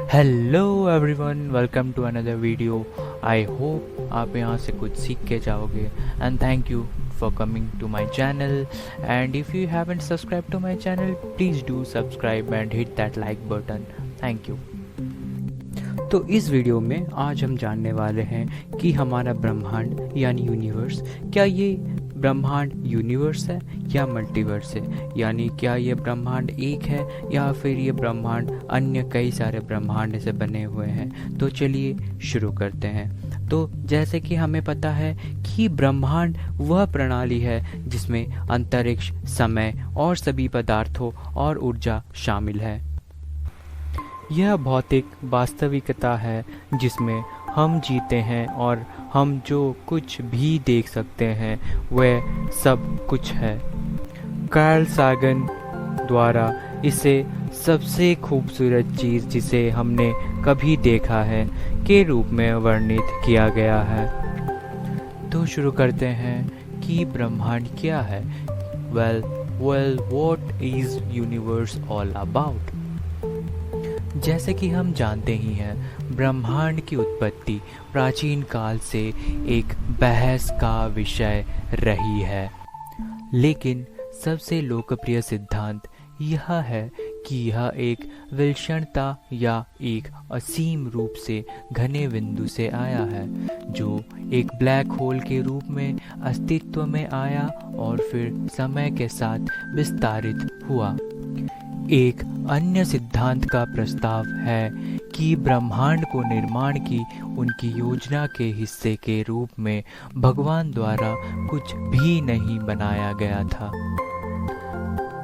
Hello everyone, welcome to another video. I hope आप यहाँ से कुछ सीख के जाओगे and thank you for coming to my channel. And if you haven't subscribe to my channel, please do subscribe and hit that like button. Thank you. तो इस video में आज हम जानने वाले हैं कि हमारा ब्रह्मांड यानी यूनिवर्स, क्या ये ब्रह्मांड यूनिवर्स है या मल्टीवर्स है, यानी क्या ये ब्रह्मांड एक है या फिर ये ब्रह्मांड अन्य कई सारे ब्रह्मांड से बने हुए हैं। तो चलिए शुरू करते हैं। तो जैसे कि हमें पता है कि ब्रह्मांड वह प्रणाली है जिसमें अंतरिक्ष, समय और सभी पदार्थों और ऊर्जा शामिल है। यह भौतिक वास्तविकता है जिसमें हम जीते हैं और हम जो कुछ भी देख सकते हैं वह सब कुछ है। कार्ल सागन द्वारा इसे सबसे खूबसूरत चीज़ जिसे हमने कभी देखा है के रूप में वर्णित किया गया है। तो शुरू करते हैं कि ब्रह्मांड क्या है। Well, what is universe all about. जैसे कि हम जानते ही हैं, ब्रह्मांड की उत्पत्ति प्राचीन काल से एक बहस का विषय रही है, लेकिन सबसे लोकप्रिय सिद्धांत यह है कि यह एक विलक्षणता या एक असीम रूप से घने बिंदु से आया है, जो एक ब्लैक होल के रूप में अस्तित्व में आया और फिर समय के साथ विस्तारित हुआ। एक अन्य सिद्धांत का प्रस्ताव है कि ब्रह्मांड को निर्माण की उनकी योजना के हिस्से के रूप में भगवान द्वारा कुछ भी नहीं बनाया गया था,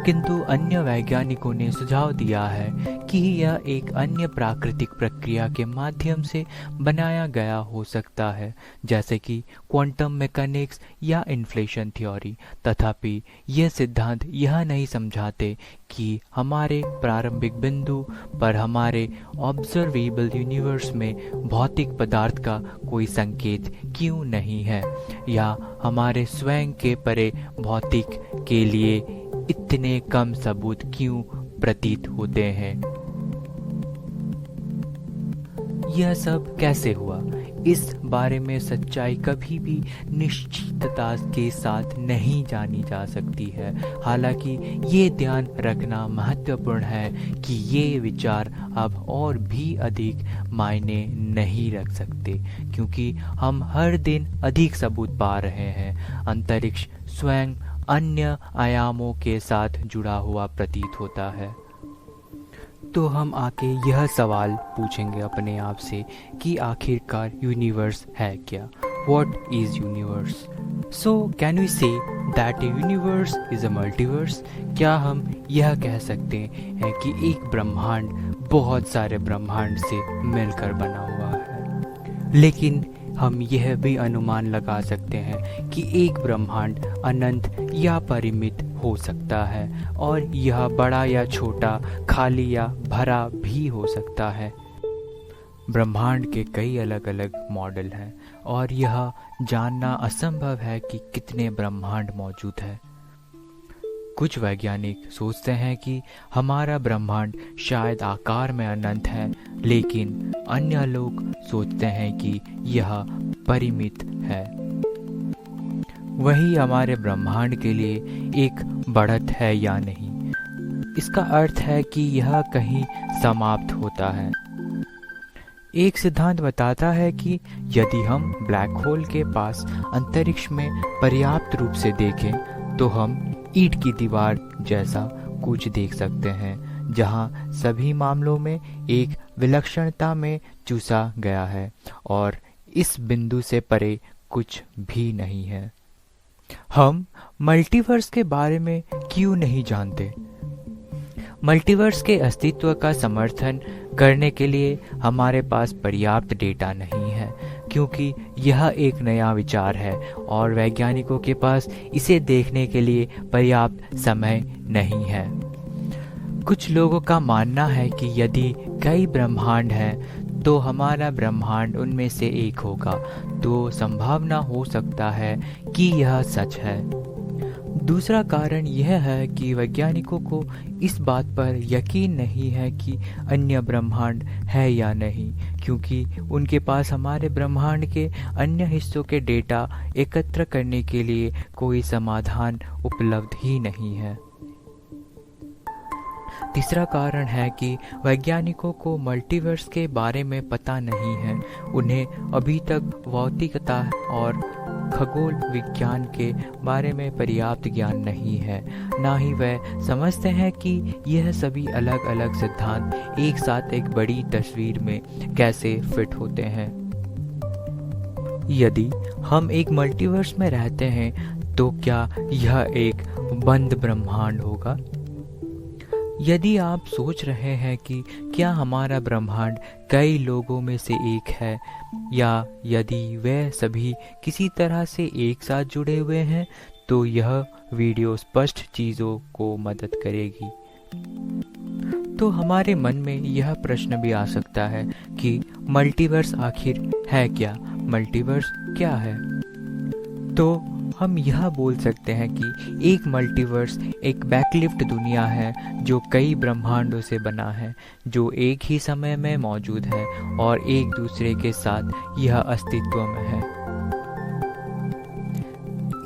किंतु अन्य वैज्ञानिकों ने सुझाव दिया है कि यह एक अन्य प्राकृतिक प्रक्रिया के माध्यम से बनाया गया हो सकता है, जैसे कि क्वांटम मैकेनिक्स या इन्फ्लेशन थ्योरी। तथापि यह सिद्धांत यह नहीं समझाते कि हमारे प्रारंभिक बिंदु पर हमारे ऑब्जर्वेबल यूनिवर्स में भौतिक पदार्थ का कोई संकेत क्यों नहीं है, या हमारे स्वयं के परे भौतिक के लिए इतने कम सबूत क्यों प्रतीत होते हैं। यह सब कैसे हुआ, इस बारे में सच्चाई कभी भी निश्चितता के साथ नहीं जानी जा सकती है। हालांकि ये ध्यान रखना महत्वपूर्ण है कि ये विचार अब और भी अधिक मायने नहीं रख सकते, क्योंकि हम हर दिन अधिक सबूत पा रहे हैं। अंतरिक्ष स्वयं अन्य आयामों के साथ जुड़ा हुआ प्रतीत होता है। तो हम आके यह सवाल पूछेंगे अपने आप से कि आखिरकार यूनिवर्स है क्या। What is universe? So can we say that a universe is a multiverse? क्या हम यह कह सकते हैं कि एक ब्रह्मांड बहुत सारे ब्रह्मांड से मिलकर बना हुआ है? लेकिन हम यह भी अनुमान लगा सकते हैं कि एक ब्रह्मांड अनंत या परिमित हो सकता है, और यह बड़ा या छोटा, खाली या भरा भी हो सकता है। ब्रह्मांड के कई अलग अलग मॉडल हैं और यह जानना असंभव है कि कितने ब्रह्मांड मौजूद हैं। कुछ वैज्ञानिक सोचते हैं कि हमारा ब्रह्मांड शायद आकार में अनंत है, लेकिन अन्य लोग सोचते हैं कि यह परिमित है। वही हमारे ब्रह्मांड के लिए एक बढ़त है या नहीं, इसका अर्थ है कि यह कहीं समाप्त होता है। एक सिद्धांत बताता है कि यदि हम ब्लैक होल के पास अंतरिक्ष में पर्याप्त रूप से देखें तो हम ईंट की दीवार जैसा कुछ देख सकते हैं, जहां सभी मामलों में एक विलक्षणता में चूसा गया है और इस बिंदु से परे कुछ भी नहीं है। हम मल्टीवर्स के बारे में क्यों नहीं जानते? मल्टीवर्स के अस्तित्व का समर्थन करने के लिए हमारे पास पर्याप्त डेटा नहीं है, क्योंकि यह एक नया विचार है और वैज्ञानिकों के पास इसे देखने के लिए पर्याप्त समय नहीं है। कुछ लोगों का मानना है कि यदि कई ब्रह्मांड हैं तो हमारा ब्रह्मांड उनमें से एक होगा, तो संभावना हो सकता है कि यह सच है। दूसरा कारण यह है कि वैज्ञानिकों को इस बात पर यकीन नहीं है कि अन्य ब्रह्मांड है या नहीं, क्योंकि उनके पास हमारे ब्रह्मांड के अन्य हिस्सों के डेटा एकत्र करने के लिए कोई समाधान उपलब्ध ही नहीं है। तीसरा कारण है कि वैज्ञानिकों को मल्टीवर्स के बारे में पता नहीं है। उन्हें अभी तक भौतिकता और खगोल विज्ञान के बारे में पर्याप्त ज्ञान नहीं है। ना ही वह समझते हैं कि यह सभी अलग अलग सिद्धांत एक साथ एक बड़ी तस्वीर में कैसे फिट होते हैं। यदि हम एक मल्टीवर्स में रहते हैं तो क्या यह एक बंद ब्रह्मांड होगा? यदि आप सोच रहे हैं कि क्या हमारा ब्रह्मांड कई लोगों में से एक है, या यदि वे सभी किसी तरह से एक साथ जुड़े हुए हैं, तो यह वीडियो स्पष्ट चीज़ों को मदद करेगी। तो हमारे मन में यह प्रश्न भी आ सकता है कि मल्टीवर्स आखिर है क्या? मल्टीवर्स क्या है? तो हम यह बोल सकते हैं कि एक मल्टीवर्स एक बैकलिफ्ट दुनिया है जो कई ब्रह्मांडों से बना है, जो एक ही समय में मौजूद है और एक दूसरे के साथ यह अस्तित्व में है।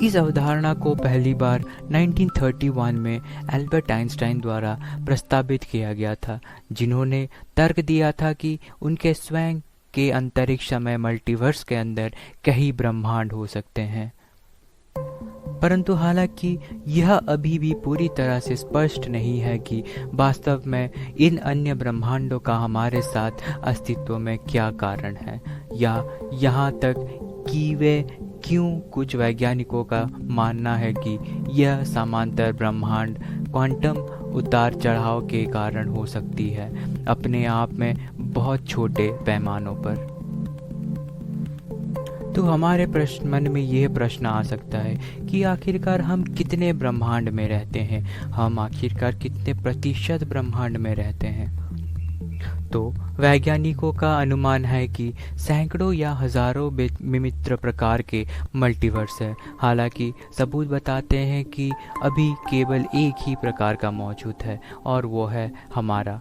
इस अवधारणा को पहली बार 1931 में एल्बर्ट आइंस्टाइन द्वारा प्रस्तावित किया गया था, जिन्होंने तर्क दिया था कि उनके स्वयं के अंतरिक्ष में मल्टीवर्स के अंदर कई ब्रह्मांड हो सकते हैं। परंतु हालांकि यह अभी भी पूरी तरह से स्पष्ट नहीं है कि वास्तव में इन अन्य ब्रह्मांडों का हमारे साथ अस्तित्व में क्या कारण है, या यहाँ तक कि वे क्यों कुछ वैज्ञानिकों का मानना है कि यह समांतर ब्रह्मांड क्वांटम उतार चढ़ाव के कारण हो सकती है, अपने आप में बहुत छोटे पैमानों पर। तो हमारे मन में यह प्रश्न आ सकता है कि आखिरकार हम कितने ब्रह्मांड में रहते हैं? हम आखिरकार कितने प्रतिशत ब्रह्मांड में रहते हैं? तो वैज्ञानिकों का अनुमान है कि सैकड़ों या हजारों विचित्र प्रकार के मल्टीवर्स है। हालांकि सबूत बताते हैं कि अभी केवल एक ही प्रकार का मौजूद है, और वो है हमारा,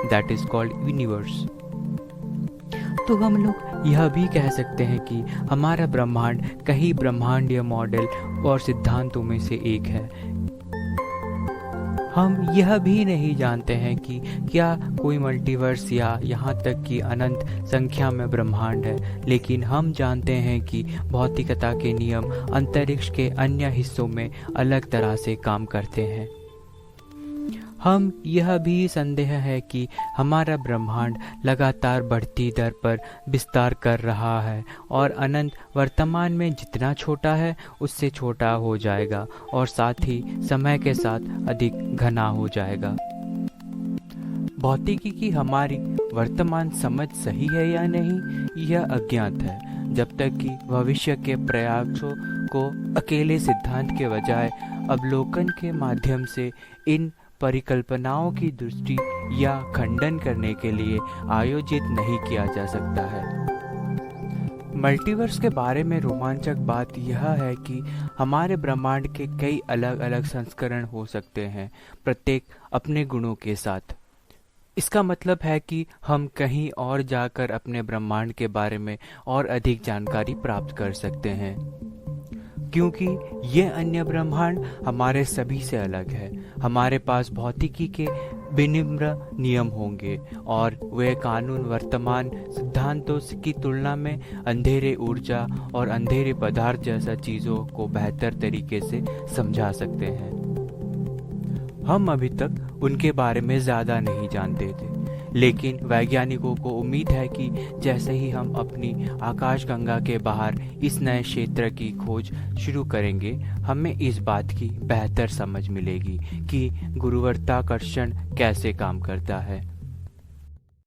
दैट इज कॉल्ड यूनिवर्स। तो हम लोग यह भी कह सकते हैं कि हमारा ब्रह्मांड कई ब्रह्मांडीय मॉडल और सिद्धांतों में से एक है। हम यह भी नहीं जानते हैं कि क्या कोई मल्टीवर्स या यहाँ तक कि अनंत संख्या में ब्रह्मांड है, लेकिन हम जानते हैं कि भौतिकता के नियम अंतरिक्ष के अन्य हिस्सों में अलग तरह से काम करते हैं। हम यह भी संदेह है कि हमारा ब्रह्मांड लगातार बढ़ती दर पर विस्तार कर रहा है, और अनंत वर्तमान में जितना छोटा है उससे छोटा हो जाएगा, और साथ ही समय के साथ अधिक घना हो जाएगा। भौतिकी की हमारी वर्तमान समझ सही है या नहीं, यह अज्ञात है, जब तक कि भविष्य के प्रयासों को अकेले सिद्धांत के बजाय अवलोकन के माध्यम से इन परिकल्पनाओं की दृष्टि या खंडन करने के लिए आयोजित नहीं किया जा सकता है। मल्टीवर्स के बारे में रोमांचक बात यह है कि हमारे ब्रह्मांड के कई अलग अलग संस्करण हो सकते हैं, प्रत्येक अपने गुणों के साथ। इसका मतलब है कि हम कहीं और जाकर अपने ब्रह्मांड के बारे में और अधिक जानकारी प्राप्त कर सकते हैं, क्योंकि ये अन्य ब्रह्मांड हमारे सभी से अलग है। हमारे पास भौतिकी के विनिम्र नियम होंगे, और वे कानून वर्तमान सिद्धांतों की तुलना में अंधेरे ऊर्जा और अंधेरे पदार्थ जैसा चीज़ों को बेहतर तरीके से समझा सकते हैं। हम अभी तक उनके बारे में ज़्यादा नहीं जानते थे, लेकिन वैज्ञानिकों को उम्मीद है कि जैसे ही हम अपनी आकाशगंगा के बाहर इस नए क्षेत्र की खोज शुरू करेंगे, हमें इस बात की बेहतर समझ मिलेगी कि गुरुत्वाकर्षण कैसे काम करता है।